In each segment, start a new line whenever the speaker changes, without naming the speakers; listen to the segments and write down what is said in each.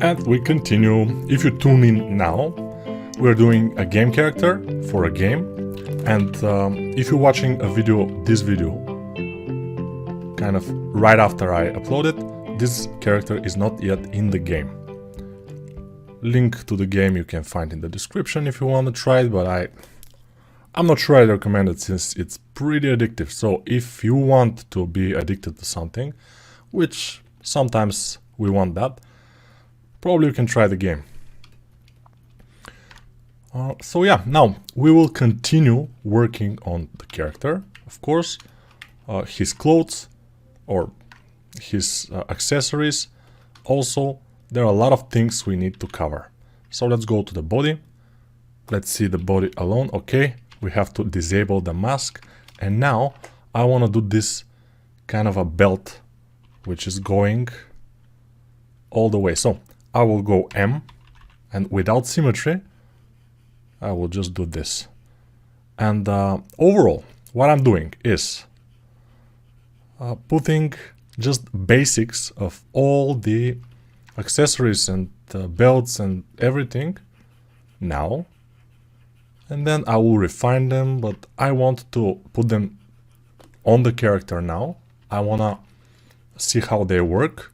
And we continue. If you tune in now, we're doing a game character for a game. And if you're watching a video, this video, kind of right after I upload it, this character is not yet in the game. Link to the game you can find in the description if you want to try it, but I'm not sure I'd recommend it since it's pretty addictive. So if you want to be addicted to something, which sometimes we want that, probably you can try the game. So yeah, now we will continue working on the character, of course, his clothes or his accessories. Also, there are a lot of things we need to cover. So let's go to the body. Let's see the body alone. Okay, we have to disable the mask. And now I want to do this kind of a belt, which is going all the way. So I will go M, and without symmetry, I will just do this. And overall, what I'm doing is putting just basics of all the accessories and belts and everything now. And then I will refine them, but I want to put them on the character now. I want to see how they work.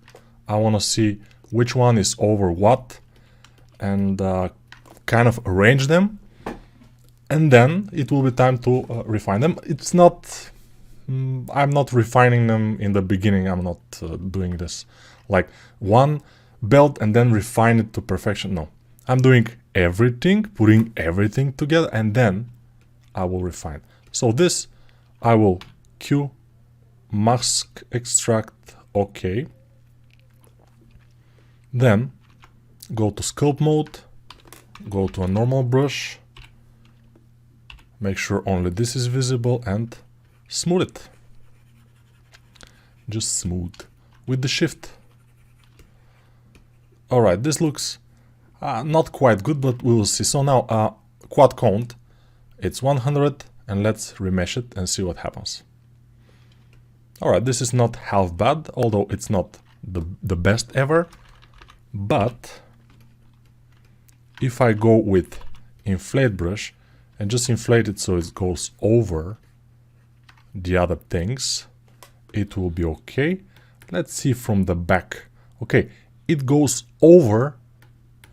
I want to see which one is over what, and kind of arrange them, and then it will be time to refine them. It's not, I'm not refining them in the beginning. I'm not doing this like one belt and then refine it to perfection. No, I'm doing everything, putting everything together, and then I will refine. So this I will Q, mask extract, OK. Then go to sculpt mode, go to a normal brush, make sure only this is visible, and smooth it. Just smooth with the shift. Alright, this looks not quite good, but we will see. So now quad count, it's 100, and let's remesh it and see what happens. Alright, this is not half bad, although it's not the best ever. But if I go with inflate brush and just inflate it so it goes over the other things, it will be okay. Let's see from the back. Okay, it goes over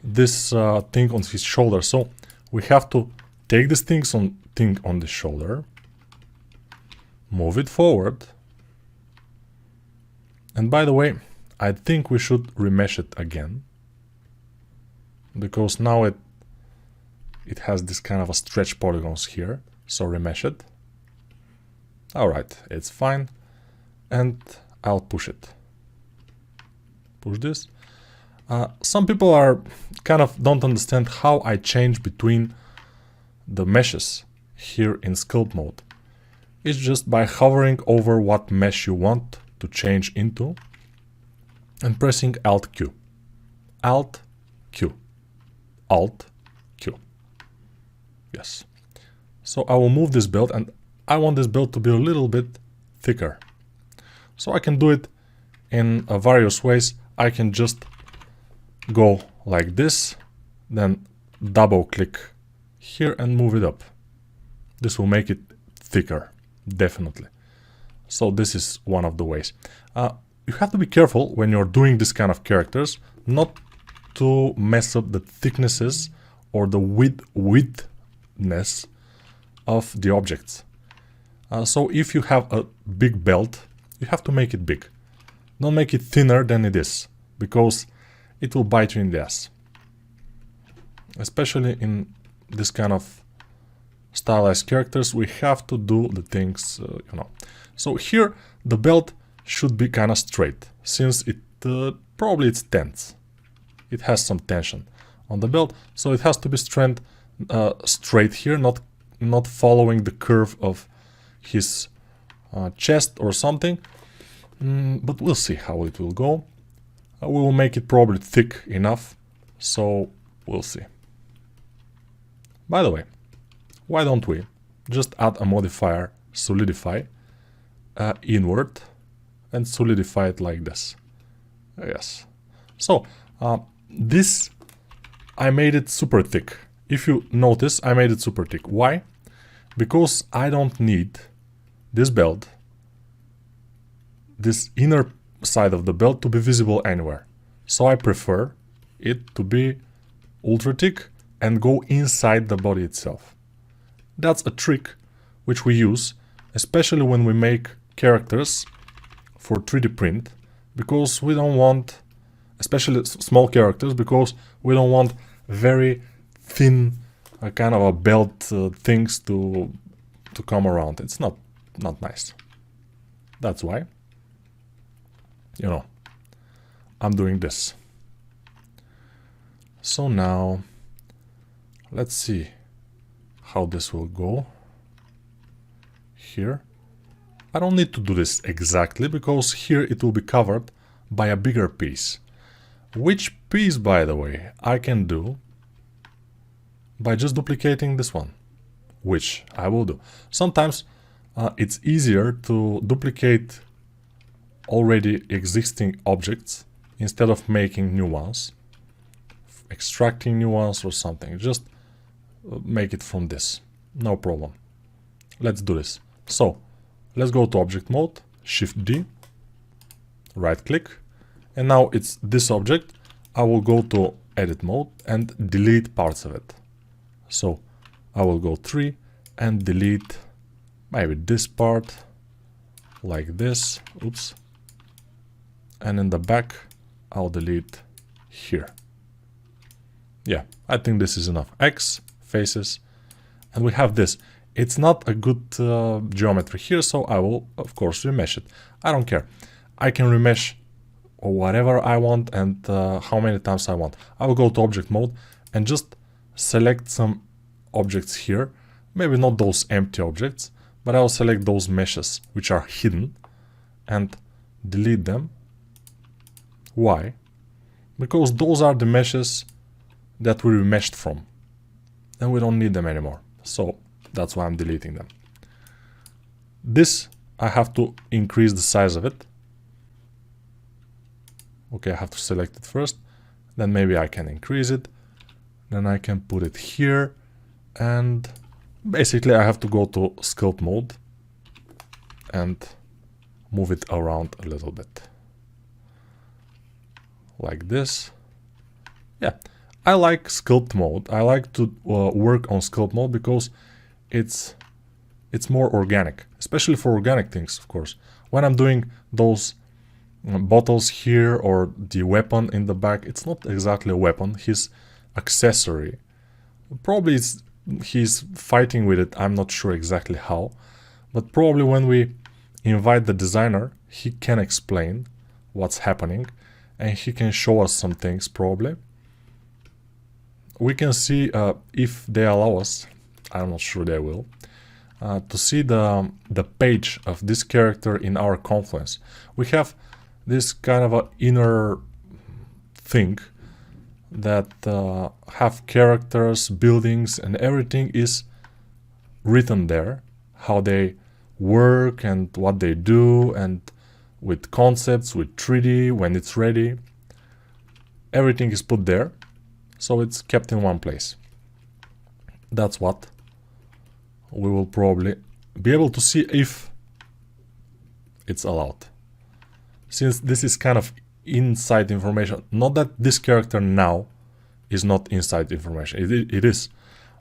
this thing on his shoulder. So we have to take this thing on the shoulder, move it forward. And by the way, I think we should remesh it again, because now it has this kind of a stretch polygons here. So remesh it. Alright, it's fine. And I'll push it. Push this. Some people are kind of don't understand how I change between the meshes here in sculpt mode. It's just by hovering over what mesh you want to change into and pressing Alt Q. Alt Q. Alt Q. Yes. So I will move this belt, and I want this belt to be a little bit thicker. So I can do it in various ways. I can just go like this, then double click here and move it up. This will make it thicker, definitely. So this is one of the ways. You have to be careful when you're doing this kind of characters not to mess up the thicknesses or the widthness of the objects. So if you have a big belt, you have to make it big. Don't make it thinner than it is, because it will bite you in the ass. Especially in this kind of stylized characters, we have to do the things, you know. So here the belt should be kind of straight, since it probably it's tense. It has some tension on the belt, so it has to be straight here, not following the curve of his chest or something. But we'll see how it will go. We will make it probably thick enough, so we'll see. By the way, why don't we just add a modifier solidify inward and solidify it like this. Yes. So this, I made it super thick. If you notice, I made it super thick. Why? Because I don't need this belt, this inner side of the belt, to be visible anywhere. So I prefer it to be ultra thick and go inside the body itself. That's a trick which we use, especially when we make characters for 3D print, because we don't want, especially small characters, because we don't want very thin kind of a belt things to come around. It's not nice. That's why, you know, I'm doing this. So now let's see how this will go here. I don't need to do this exactly, because here it will be covered by a bigger piece. Which piece, by the way, I can do by just duplicating this one, which I will do. Sometimes it's easier to duplicate already existing objects instead of making new ones, extracting new ones or something. Just make it from this, no problem. Let's do this. So let's go to object mode, Shift D, right click, and now it's this object. I will go to edit mode and delete parts of it. So I will go 3 and delete maybe this part, like this, oops, and in the back I'll delete here. Yeah, I think this is enough. X, faces, and we have this. It's not a good geometry here, so I will of course remesh it. I don't care. I can remesh whatever I want and how many times I want. I will go to object mode and just select some objects here. Maybe not those empty objects, but I will select those meshes which are hidden and delete them. Why? Because those are the meshes that we remeshed from, and we don't need them anymore. So that's why I'm deleting them. This, I have to increase the size of it. Okay, I have to select it first, then maybe I can increase it, then I can put it here, and basically I have to go to sculpt mode and move it around a little bit. Like this. Yeah, I like sculpt mode. I like to work on sculpt mode because it's more organic, especially for organic things, of course. When I'm doing those bottles here or the weapon in the back, it's not exactly a weapon, his accessory. Probably he's fighting with it, I'm not sure exactly how, but probably when we invite the designer, he can explain what's happening and he can show us some things probably. We can see if they allow us, I'm not sure they will, to see the page of this character in our Confluence. We have this kind of a inner thing that have characters, buildings, and everything is written there, how they work and what they do, and with concepts, with 3D, when it's ready. Everything is put there, so it's kept in one place. That's what we will probably be able to see if it's allowed. Since this is kind of inside information, not that this character now is not inside information, it is,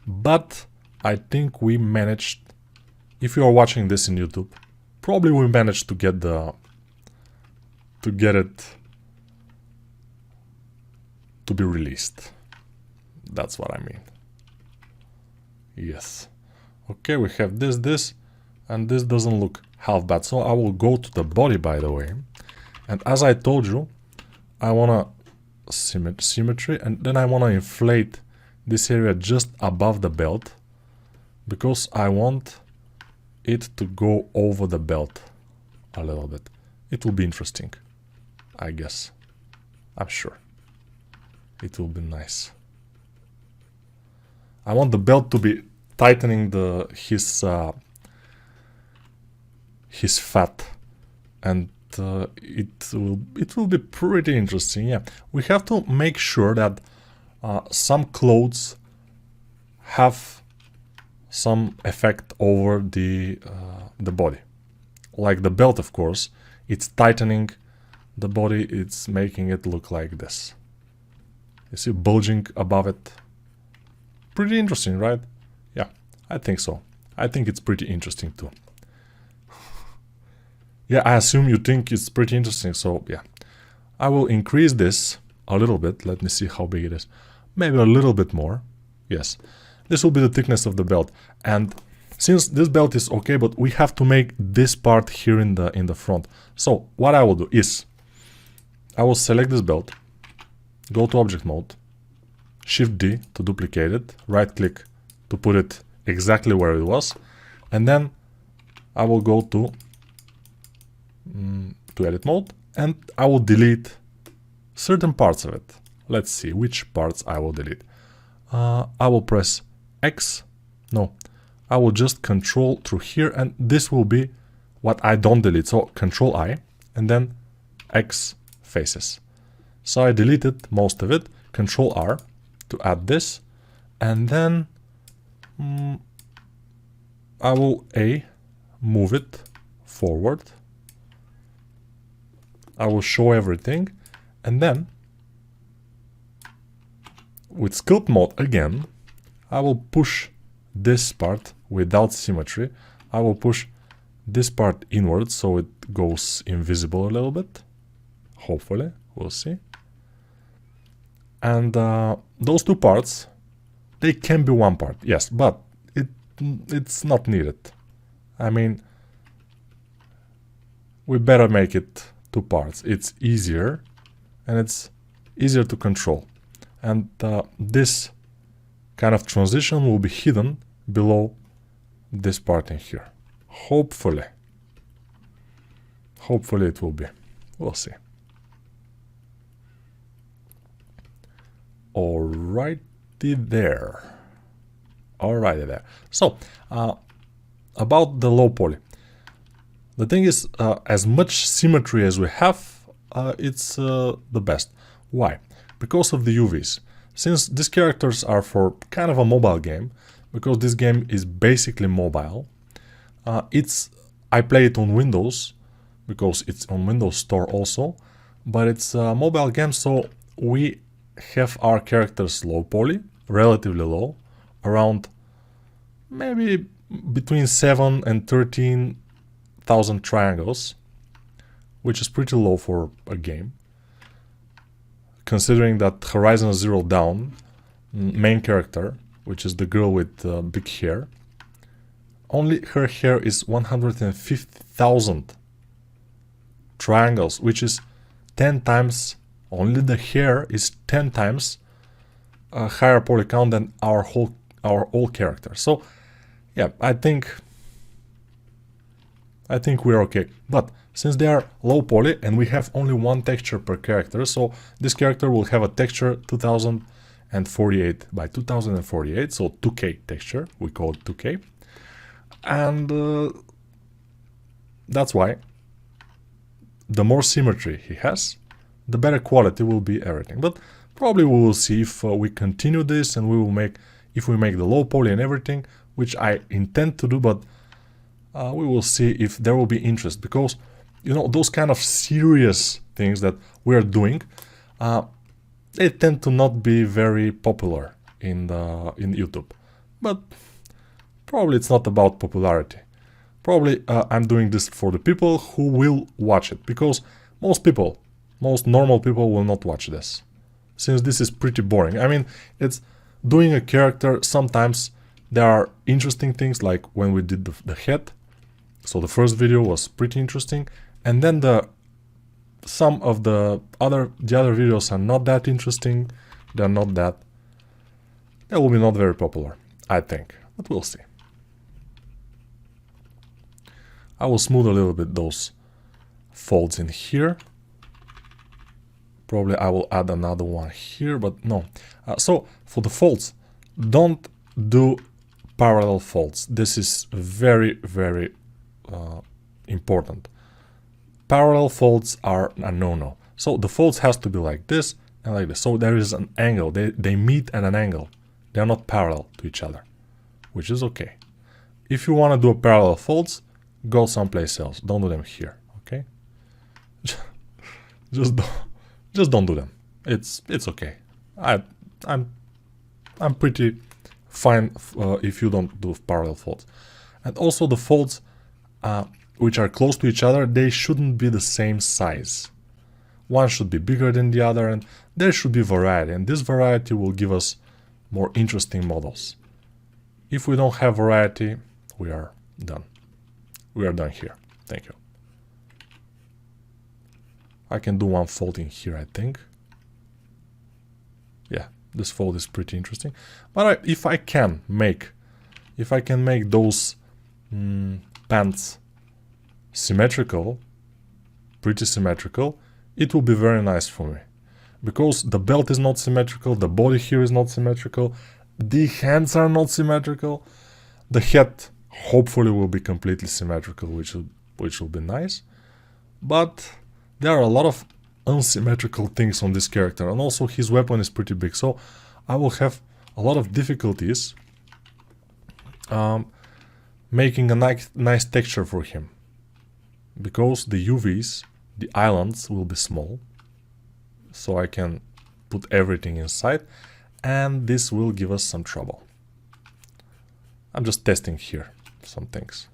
but I think we managed, if you are watching this in YouTube, probably we managed to get it to be released. That's what I mean. Yes. Okay, we have this, and this doesn't look half bad. So I will go to the body, by the way. And as I told you, I want to symmetry, and then I want to inflate this area just above the belt, because I want it to go over the belt a little bit. It will be interesting, I guess. I'm sure. It will be nice. I want the belt to be tightening his fat and it will be pretty interesting. Yeah, we have to make sure that some clothes have some effect over the body. Like the belt, of course, it's tightening the body, it's making it look like this. You see bulging above it. Pretty interesting, right? Yeah, I think so. I think it's pretty interesting too. Yeah, I assume you think it's pretty interesting, so yeah. I will increase this a little bit. Let me see how big it is. Maybe a little bit more. Yes. This will be the thickness of the belt. And since this belt is okay, but we have to make this part here in the front. So what I will do is I will select this belt, go to object mode, Shift D to duplicate it, right click to put it exactly where it was, and then I will go to edit mode and I will delete certain parts of it. Let's see which parts I will delete. I will press X. No, I will just control through here, and this will be what I don't delete. So control I and then X faces. So I deleted most of it. Control R to add this, and then I will A move it forward. I will show everything, and then with sculpt mode again, I will push this part without symmetry. I will push this part inwards so it goes invisible a little bit. Hopefully, we'll see. And those two parts, they can be one part, yes, but it's not needed. I mean, we better make it two parts. It's easier, and it's easier to control. And this kind of transition will be hidden below this part in here. Hopefully. Hopefully it will be. We'll see. Alrighty there. Alrighty there. So, about the low poly. The thing is, as much symmetry as we have, it's the best. Why? Because of the UVs. Since these characters are for kind of a mobile game, because this game is basically mobile, I play it on Windows, because it's on Windows Store also, but it's a mobile game, so we have our characters low poly, relatively low, around maybe between 7 and 13,000 triangles, which is pretty low for a game. Considering that Horizon Zero Dawn main character, which is the girl with big hair, only her hair is 150,000 triangles, which is 10 times, only the hair is 10 times a higher poly count than our old character. So yeah, I think we're okay. But since they are low poly and we have only one texture per character, so this character will have a texture 2048 by 2048, so 2K texture, we call it 2K. And that's why the more symmetry he has, the better quality will be everything. But probably we will see if we continue this and we will make, if we make the low poly and everything, which I intend to do, but we will see if there will be interest, because you know, those kind of serious things that we are doing, they tend to not be very popular in YouTube. But probably it's not about popularity. Probably I'm doing this for the people who will watch it, because most normal people will not watch this, since this is pretty boring. I mean, it's doing a character. Sometimes there are interesting things, like when we did the head. So the first video was pretty interesting, and then some of the other videos are not that interesting. They will be not very popular, I think, but we'll see. I will smooth a little bit those folds in here. Probably I will add another one here, but no. So for the folds, don't do parallel folds. This is very, very important. parallel folds are a no-no. So the folds has to be like this and like this. So there is an angle. They meet at an angle. They are not parallel to each other, which is okay. If you want to do a parallel folds, go someplace else. Don't do them here, okay? just don't do them. It's okay. I'm pretty fine if you don't do parallel folds. And also the folds which are close to each other, they shouldn't be the same size. One should be bigger than the other, and there should be variety, and this variety will give us more interesting models. If we don't have variety, we are done. We are done here. Thank you. I can do one fold in here, I think. Yeah, this fold is pretty interesting. But if I can make those pants symmetrical, pretty symmetrical, it will be very nice for me. Because the belt is not symmetrical, the body here is not symmetrical, the hands are not symmetrical, the head hopefully will be completely symmetrical, which will be nice. But there are a lot of unsymmetrical things on this character, and also his weapon is pretty big, so I will have a lot of difficulties making a nice texture for him, because the UVs, the islands, will be small, so I can put everything inside, and this will give us some trouble. I'm just testing here some things.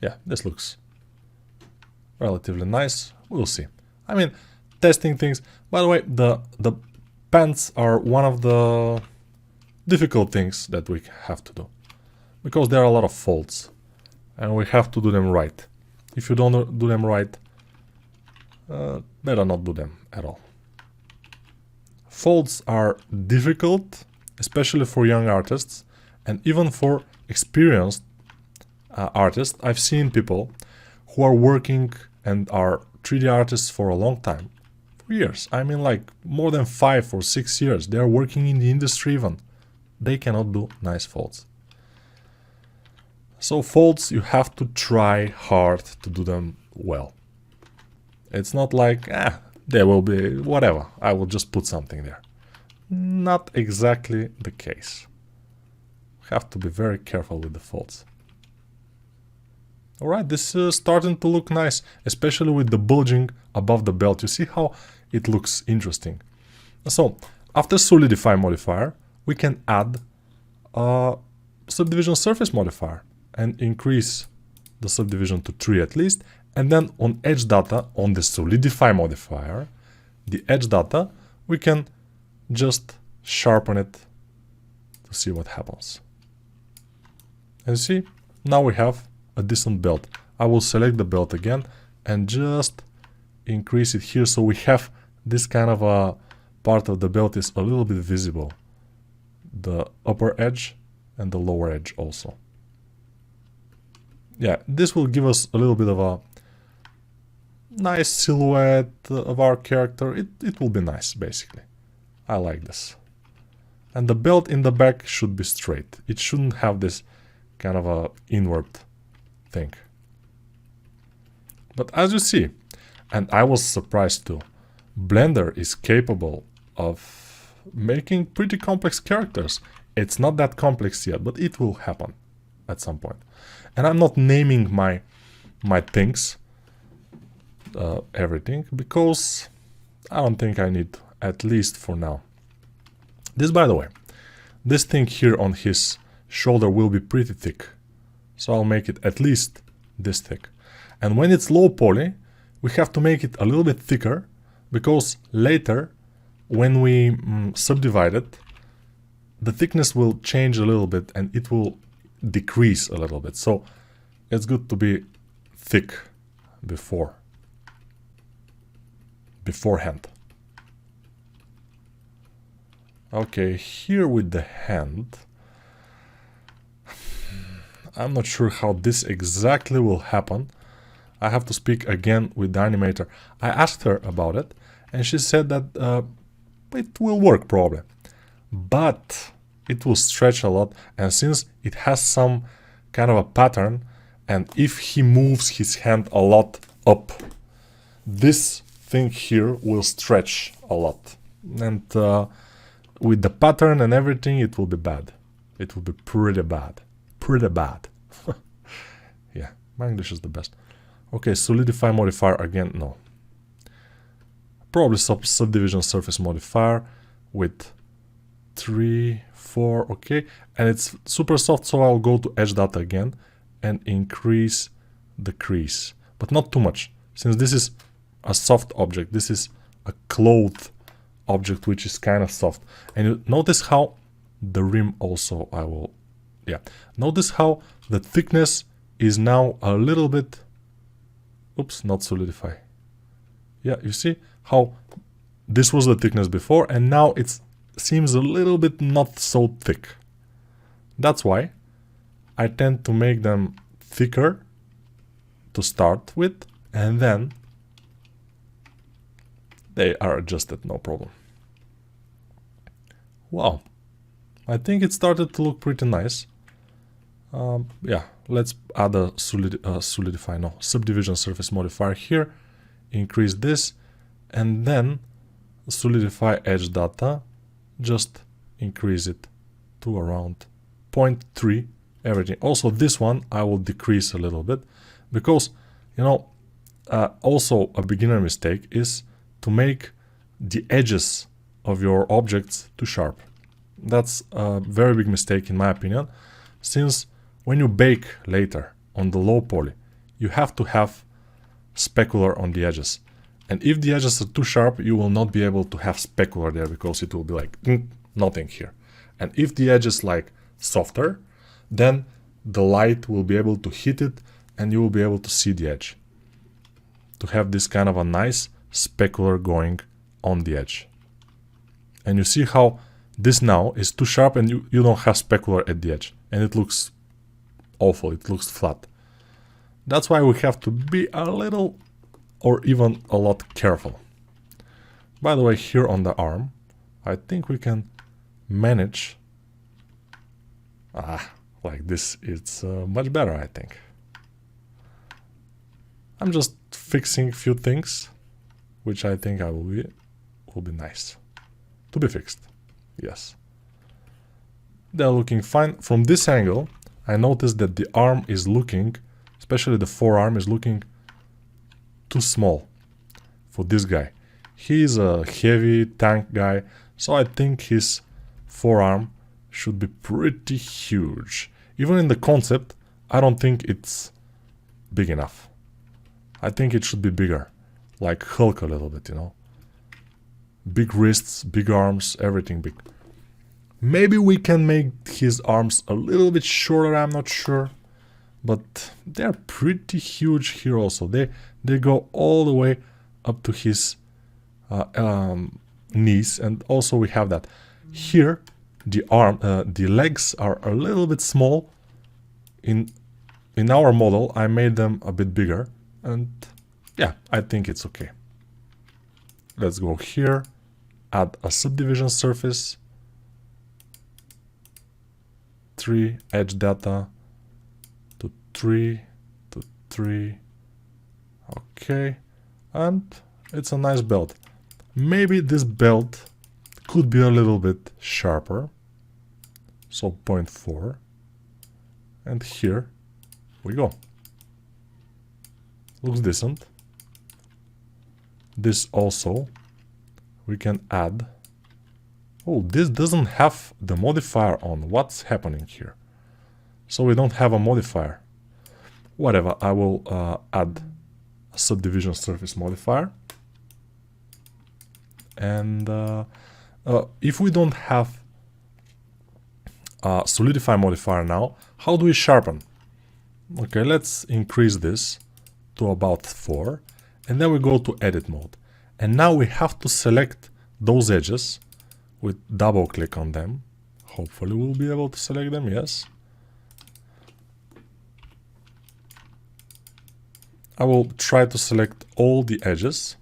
Yeah, this looks relatively nice. We'll see. I mean, testing things. By the way, the pants are one of the difficult things that we have to do, because there are a lot of folds and we have to do them right. If you don't do them right, better not do them at all. Folds are difficult, especially for young artists, and even for experienced artists. I've seen people who are working and are 3D artists for a long time, for years. I mean, like more than 5 or 6 years. They are working in the industry even. They cannot do nice folds. So folds, you have to try hard to do them well. It's not like, there will be whatever, I will just put something there. Not exactly the case. Have to be very careful with the folds. Alright, this is starting to look nice, especially with the bulging above the belt. You see how it looks interesting. So, after Solidify modifier, we can add a subdivision surface modifier and increase the subdivision to 3 at least. And then on edge data, on the Solidify modifier, the edge data, we can just sharpen it to see what happens. And see, now we have a decent belt. I will select the belt again and just increase it here, so we have this kind of a part of the belt is a little bit visible. The upper edge and the lower edge also. Yeah, this will give us a little bit of a nice silhouette of our character. It will be nice, basically. I like this. And the belt in the back should be straight. It shouldn't have this kind of a inward thing. But as you see, and I was surprised too, Blender is capable of making pretty complex characters. It's not that complex yet, but it will happen at some point. And I'm not naming my things, everything, because I don't think I need, at least for now. This, by the way, this thing here on his shoulder will be pretty thick, so I'll make it at least this thick. And when it's low poly, we have to make it a little bit thicker, because later, when we subdivide it, the thickness will change a little bit and it will decrease a little bit. So it's good to be thick beforehand. Okay, here with the hand, I'm not sure how this exactly will happen. I have to speak again with the animator. I asked her about it and she said that it will work probably, but it will stretch a lot, and since it has some kind of a pattern, And if he moves his hand a lot up, this thing here will stretch a lot. And with the pattern and everything, it will be bad. It will be pretty bad. Pretty bad. Yeah, my English is the best. Okay, solidify modifier again, no. Probably subdivision surface modifier with 3, 4, okay. And it's super soft, so I'll go to edge data again and increase the crease. But not too much, since this is a soft object. This is a clothed object, which is kind of soft. And you notice how the rim also, notice how the thickness is now a little bit, oops, not solidify. Yeah, you see how this was the thickness before, and now it seems a little bit not so thick. That's why I tend to make them thicker to start with, and then they are adjusted, no problem. Wow, I think it started to look pretty nice. Yeah, let's add a subdivision surface modifier here, increase this, and then solidify edge data, just increase it to around 0.3, everything. Also this one I will decrease a little bit, because, you know, also a beginner mistake is to make the edges of your objects too sharp. That's a very big mistake in my opinion, since when you bake later on the low poly, you have to have specular on the edges. And if the edges are too sharp, you will not be able to have specular there, because it will be like nothing here. And if the edge is like softer, then the light will be able to hit it and you will be able to see the edge. To have this kind of a nice specular going on the edge. And you see how this now is too sharp and you don't have specular at the edge. And it looks awful, it looks flat. That's why we have to be a little or even a lot careful. By the way, here on the arm, I think we can manage like this. It's much better, I think. I'm just fixing a few things, which I think will be nice to be fixed. Yes, they're looking fine. From this angle, I noticed that the arm is looking, especially the forearm, is looking too small for this guy. He's a heavy tank guy, so I think his forearm should be pretty huge. Even in the concept, I don't think it's big enough. I think it should be bigger, like Hulk a little bit, you know. Big wrists, big arms, everything big. Maybe we can make his arms a little bit shorter, I'm not sure. But they're pretty huge here also. They go all the way up to his knees, and also we have that. Here, the legs are a little bit small. In our model, I made them a bit bigger, and yeah, I think it's okay. Let's go here, add a subdivision surface, 3 edge data, to 3, to 3, okay, and it's a nice belt. Maybe this belt could be a little bit sharper, so 0.4, and here we go. Looks decent. This also we can add. Oh, this doesn't have the modifier on. What's happening here? So we don't have a modifier. Whatever, I will add a subdivision surface modifier. And if we don't have a solidify modifier now, how do we sharpen? Okay, let's increase this to about 4. And then we go to edit mode. And now we have to select those edges with double click on them. Hopefully we'll be able to select them, yes. I will try to select all the edges.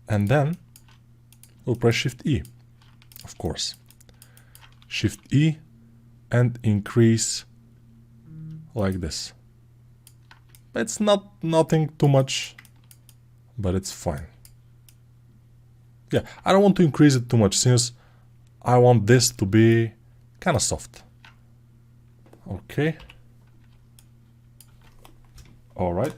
And then we'll press Shift E, of course. Shift E, and increase like this. It's nothing too much, but it's fine. Yeah, I don't want to increase it too much since I want this to be kind of soft. Okay. All right.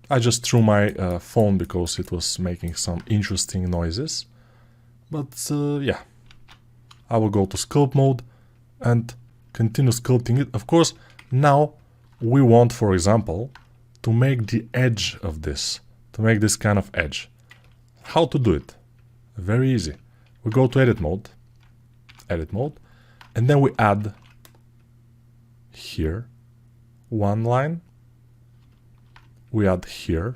I just threw my phone because it was making some interesting noises. But yeah, I will go to sculpt mode and continue sculpting it. Of course, now we want, for example, to make the edge of this, to make this kind of edge. How to do it? Very easy. We go to edit mode, and then we add here one line. We add here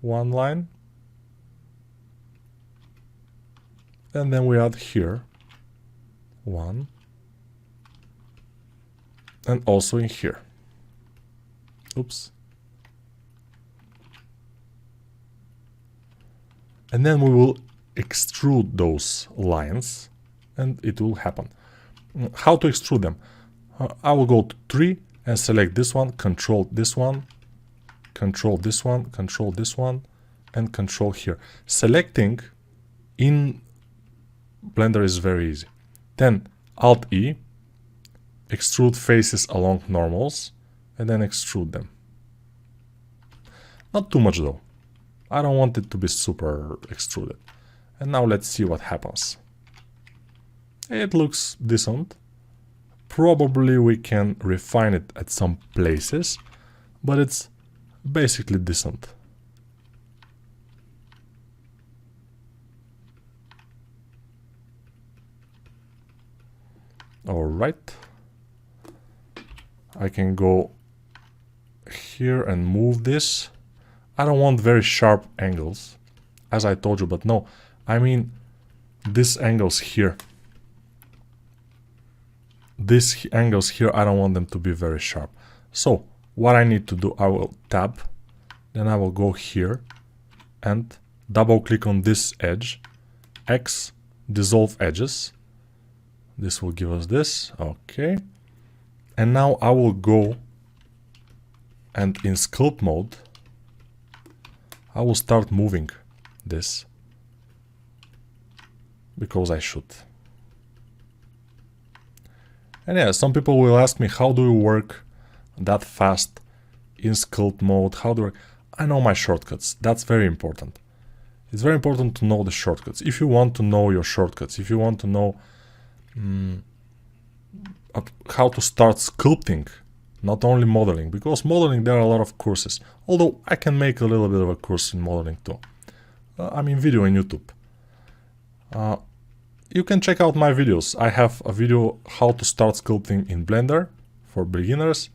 one line, and then we add here one, and also in here. Oops. And then we will extrude those lines, and it will happen. How to extrude them? I will go to 3 and select this one, control this one, control this one, control this one, and control here. Selecting in Blender is very easy. Then Alt-E, extrude faces along normals, and then extrude them. Not too much though. I don't want it to be super extruded. And now let's see what happens. It looks decent. Probably we can refine it at some places, but it's basically decent. All right. I can go here and move this. I don't want very sharp angles, as I told you, but no, I mean these angles here. These angles here, I don't want them to be very sharp. So what I need to do, I will tab, then I will go here and double click on this edge, X, dissolve edges. This will give us this, okay. And now I will go and in sculpt mode, I will start moving this because I should. And yeah, some people will ask me, how do you work that fast in sculpt mode? How do I know my shortcuts? That's very important. It's very important to know the shortcuts. If you want to know your shortcuts, if you want to know how to start sculpting, not only modeling, because modeling there are a lot of courses, although I can make a little bit of a course in modeling too. I mean video in YouTube. You can check out my videos. I have a video how to start sculpting in Blender for beginners.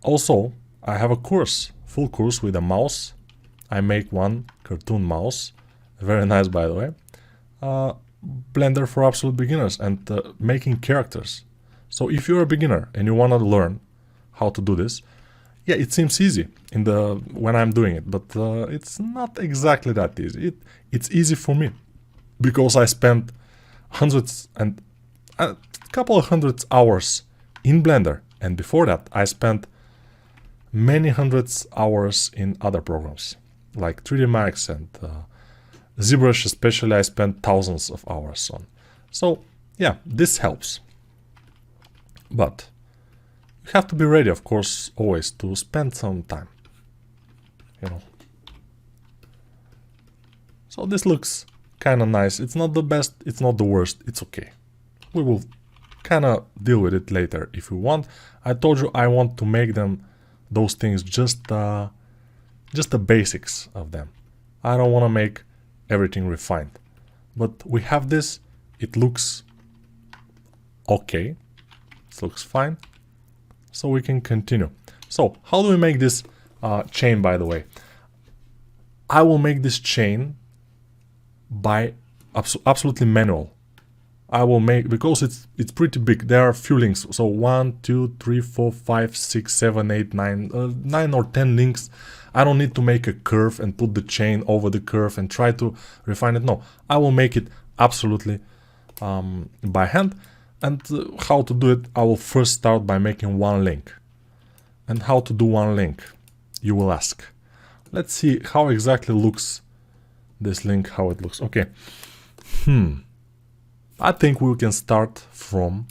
Also, I have a course, full course with a mouse. I make one cartoon mouse, very nice by the way. Blender for absolute beginners and making characters. So if you're a beginner and you want to learn how to do this, yeah, it seems easy in when I'm doing it, but it's not exactly that easy. It's easy for me because I spent hundreds and a couple of hundreds hours in Blender, and before that I spent many hundreds hours in other programs like trademarks and ZBrush especially. I spent thousands of hours on. So yeah, this helps, but you have to be ready, of course, always to spend some time, you know. So this looks kind of nice. It's not the best, it's not the worst, it's okay. We will kind of deal with it later if we want. I told you I want to make them, those things, just the basics of them. I don't want to make everything refined. But we have this, it looks okay, it looks fine. So we can continue. So how do we make this chain, by the way? I will make this chain by absolutely manual. I will make, because it's pretty big, there are a few links. So 1, 2, 3, 4, 5, 6, 7, 8, 9, 9 or 10 links. I don't need to make a curve and put the chain over the curve and try to refine it. No, I will make it absolutely by hand. And how to do it, I will first start by making one link. And how to do one link, you will ask. Let's see how exactly looks this link, how it looks. Okay. I think we can start from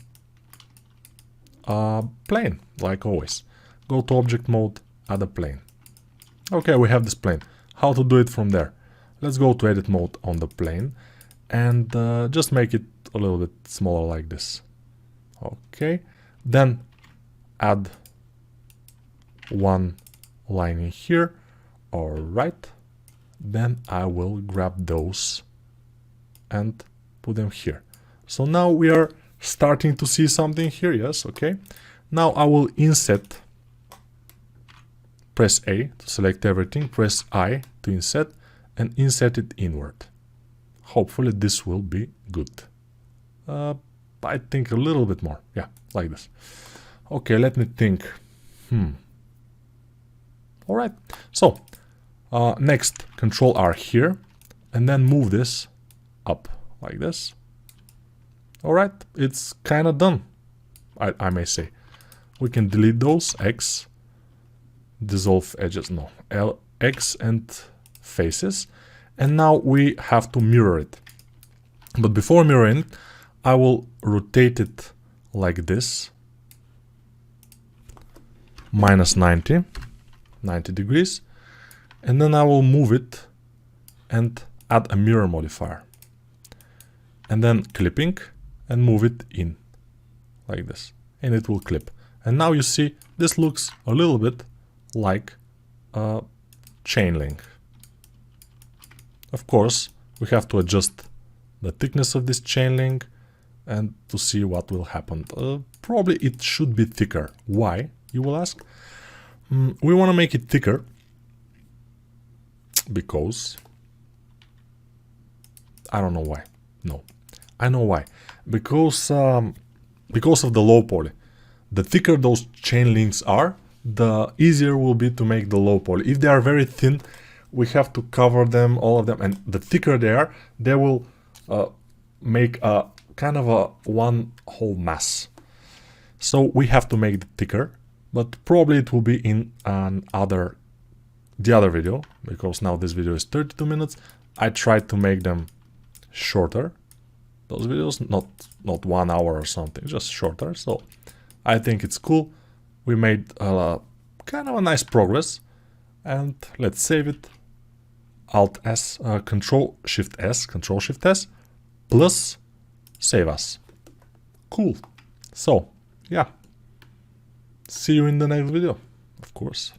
a plane, like always. Go to object mode, add a plane. Okay, we have this plane. How to do it from there? Let's go to edit mode on the plane and just make it a little bit smaller like this. Okay, then add one line in here. All right, then I will grab those and put them here. So now we are starting to see something here. Yes, okay. Now I will inset. Press A to select everything, press I to inset, and insert it inward. Hopefully this will be good. I think a little bit more. Yeah, like this. Okay, let me think. Alright, so next, Control R here, and then move this up like this. Alright, it's kind of done, I may say. We can delete those, X, dissolve edges, no, L, X and faces. And now we have to mirror it. But before mirroring it, I will rotate it like this. Minus 90 degrees. And then I will move it and add a mirror modifier. And then clipping and move it in like this. And it will clip. And now you see this looks a little bit like a chain link. Of course, we have to adjust the thickness of this chain link and to see what will happen. Probably it should be thicker. Why, you will ask? We want to make it thicker because I don't know why. No, I know why. Because of the low poly. The thicker those chain links are, the easier will be to make the low poly. If they are very thin, we have to cover them, all of them, and the thicker they are, they will make a kind of a one whole mass. So we have to make it thicker, but probably it will be in the other video, because now this video is 32 minutes. I tried to make them shorter, those videos, not 1 hour or something, just shorter. So I think it's cool. We made kind of a nice progress, and let's save it. Alt S, Control Shift S, plus save as. Cool. So yeah, see you in the next video, of course.